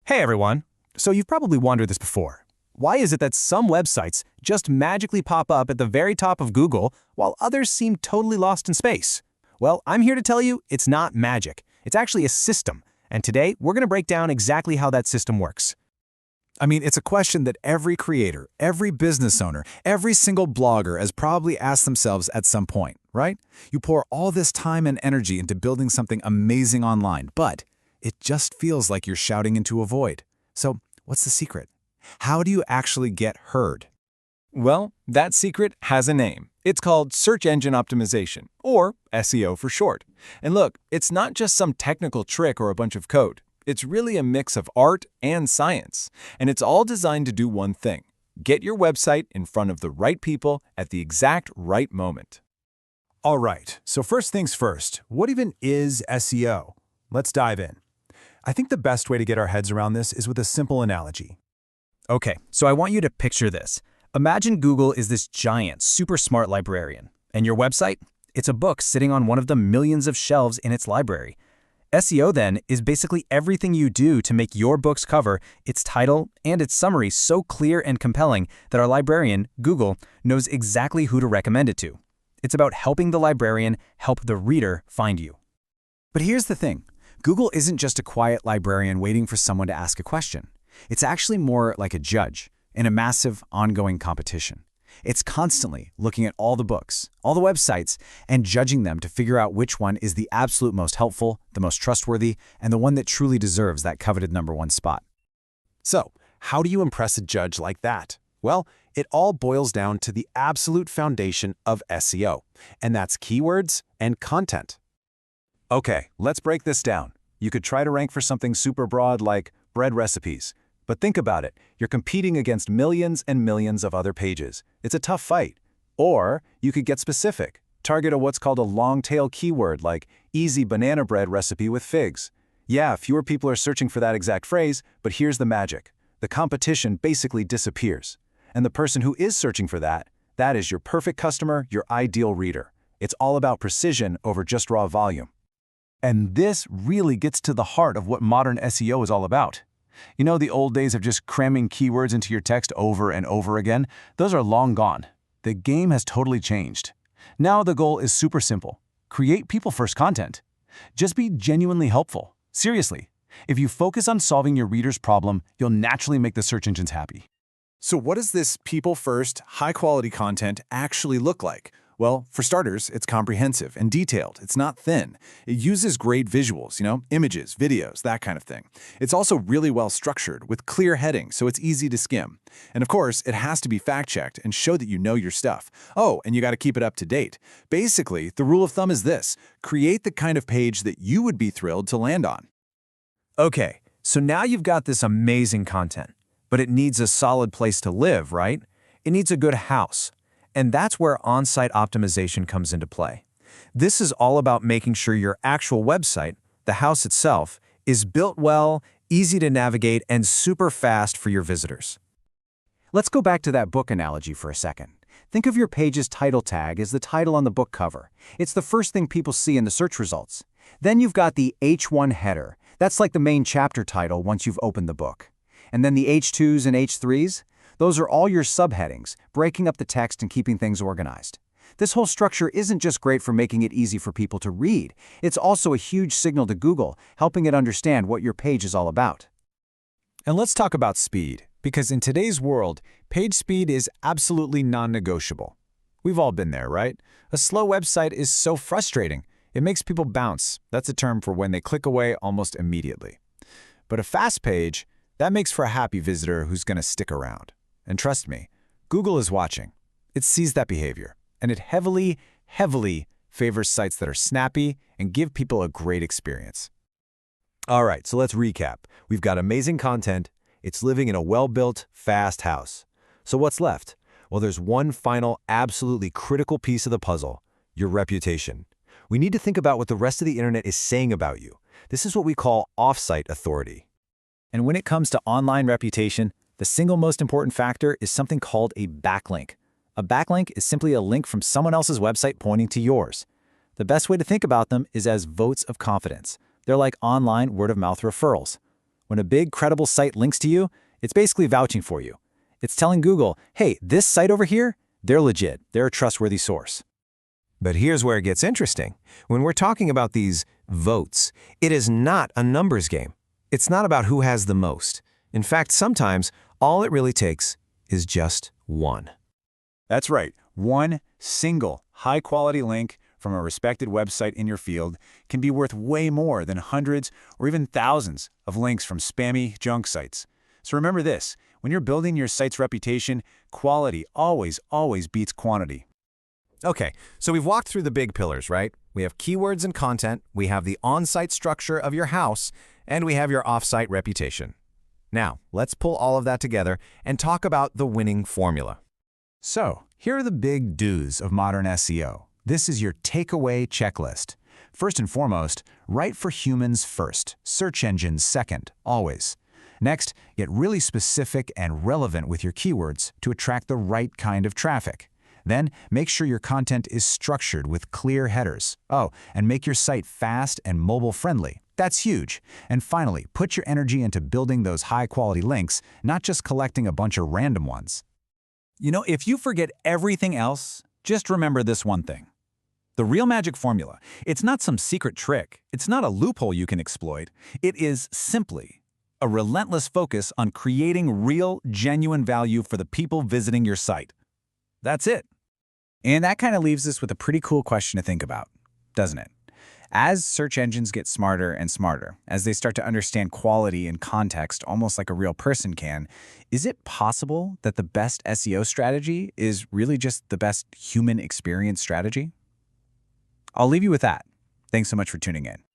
Hey everyone! So you've probably wondered this before. Why is it that some websites just magically pop up at the very top of Google while others seem totally lost in space? Well, I'm here to tell you it's not magic. It's actually a system. And today, we're going to break down exactly how that system works. It's a question that every creator, every business owner, every single blogger has probably asked themselves at some point, right? You pour all this time and energy into building something amazing online, but it just feels like you're shouting into a void. So, what's the secret? How do you actually get heard? Well, that secret has a name. It's called search engine optimization, or SEO for short. And look, it's not just some technical trick or a bunch of code. It's really a mix of art and science, and it's all designed to do one thing: get your website in front of the right people at the exact right moment. All right, so first things first, what even is SEO? Let's dive in. I think the best way to get our heads around this is with a simple analogy. Okay, so I want you to picture this. Imagine Google is this giant, super smart librarian, and your website? It's a book sitting on one of the millions of shelves in its library. SEO, then, is basically everything you do to make your book's cover, its title, and its summary so clear and compelling that our librarian, Google, knows exactly who to recommend it to. It's about helping the librarian help the reader find you. But here's the thing. Google isn't just a quiet librarian waiting for someone to ask a question. It's actually more like a judge in a massive, ongoing competition. It's constantly looking at all the books, all the websites, and judging them to figure out which one is the absolute most helpful, the most trustworthy, and the one that truly deserves that coveted #1 spot. So, how do you impress a judge like that? Well, it all boils down to the absolute foundation of SEO, and that's keywords and content. Okay, let's break this down. You could try to rank for something super broad like bread recipes. But think about it, you're competing against millions and millions of other pages. It's a tough fight. Or you could get specific, target what's called a long-tail keyword like easy banana bread recipe with figs. Yeah, fewer people are searching for that exact phrase, but here's the magic. The competition basically disappears. And the person who is searching for that is your perfect customer, your ideal reader. It's all about precision over just raw volume. And this really gets to the heart of what modern SEO is all about. You know, the old days of just cramming keywords into your text over and over again? Those are long gone. The game has totally changed. Now the goal is super simple. Create people-first content. Just be genuinely helpful. Seriously. If you focus on solving your reader's problem, you'll naturally make the search engines happy. So what does this people-first, high-quality content actually look like? Well, for starters, it's comprehensive and detailed. It's not thin. It uses great visuals, images, videos, that kind of thing. It's also really well structured with clear headings, so it's easy to skim. And of course, it has to be fact-checked and show that you know your stuff. Oh, and you got to keep it up to date. Basically, the rule of thumb is this: create the kind of page that you would be thrilled to land on. Okay, so now you've got this amazing content, but it needs a solid place to live, right? It needs a good house. And that's where on-site optimization comes into play. This is all about making sure your actual website, the house itself, is built well, easy to navigate, and super fast for your visitors. Let's go back to that book analogy for a second. Think of your page's title tag as the title on the book cover. It's the first thing people see in the search results. Then you've got the H1 header. That's like the main chapter title once you've opened the book. And then the H2s and H3s? Those are all your subheadings, breaking up the text and keeping things organized. This whole structure isn't just great for making it easy for people to read. It's also a huge signal to Google, helping it understand what your page is all about. And let's talk about speed, because in today's world, page speed is absolutely non-negotiable. We've all been there, right? A slow website is so frustrating. It makes people bounce. That's a term for when they click away almost immediately. But a fast page, that makes for a happy visitor who's going to stick around. And trust me, Google is watching. It sees that behavior, and it heavily, heavily favors sites that are snappy and give people a great experience. All right, so let's recap. We've got amazing content. It's living in a well-built, fast house. So what's left? Well, there's one final, absolutely critical piece of the puzzle: your reputation. We need to think about what the rest of the internet is saying about you. This is what we call off-site authority. And when it comes to online reputation, the single most important factor is something called a backlink. A backlink is simply a link from someone else's website pointing to yours. The best way to think about them is as votes of confidence. They're like online word-of-mouth referrals. When a big, credible site links to you, it's basically vouching for you. It's telling Google, hey, this site over here, they're legit. They're a trustworthy source. But here's where it gets interesting. When we're talking about these votes, it is not a numbers game. It's not about who has the most. In fact, sometimes all it really takes is just one. That's right. One single high-quality link from a respected website in your field can be worth way more than hundreds or even thousands of links from spammy junk sites. So remember this, when you're building your site's reputation, quality always beats quantity. Okay, so we've walked through the big pillars, right? We have keywords and content, we have the on-site structure of your house, and we have your off-site reputation. Now, let's pull all of that together and talk about the winning formula. So, here are the big do's of modern SEO. This is your takeaway checklist. First and foremost, write for humans first, search engines second, always. Next, get really specific and relevant with your keywords to attract the right kind of traffic. Then, make sure your content is structured with clear headers. Oh, and make your site fast and mobile-friendly. That's huge. And finally, put your energy into building those high-quality links, not just collecting a bunch of random ones. You know, if you forget everything else, just remember this one thing. The real magic formula, it's not some secret trick. It's not a loophole you can exploit. It is simply a relentless focus on creating real, genuine value for the people visiting your site. That's it. And that kind of leaves us with a pretty cool question to think about, doesn't it? As search engines get smarter and smarter, as they start to understand quality and context almost like a real person can, is it possible that the best SEO strategy is really just the best human experience strategy? I'll leave you with that. Thanks so much for tuning in.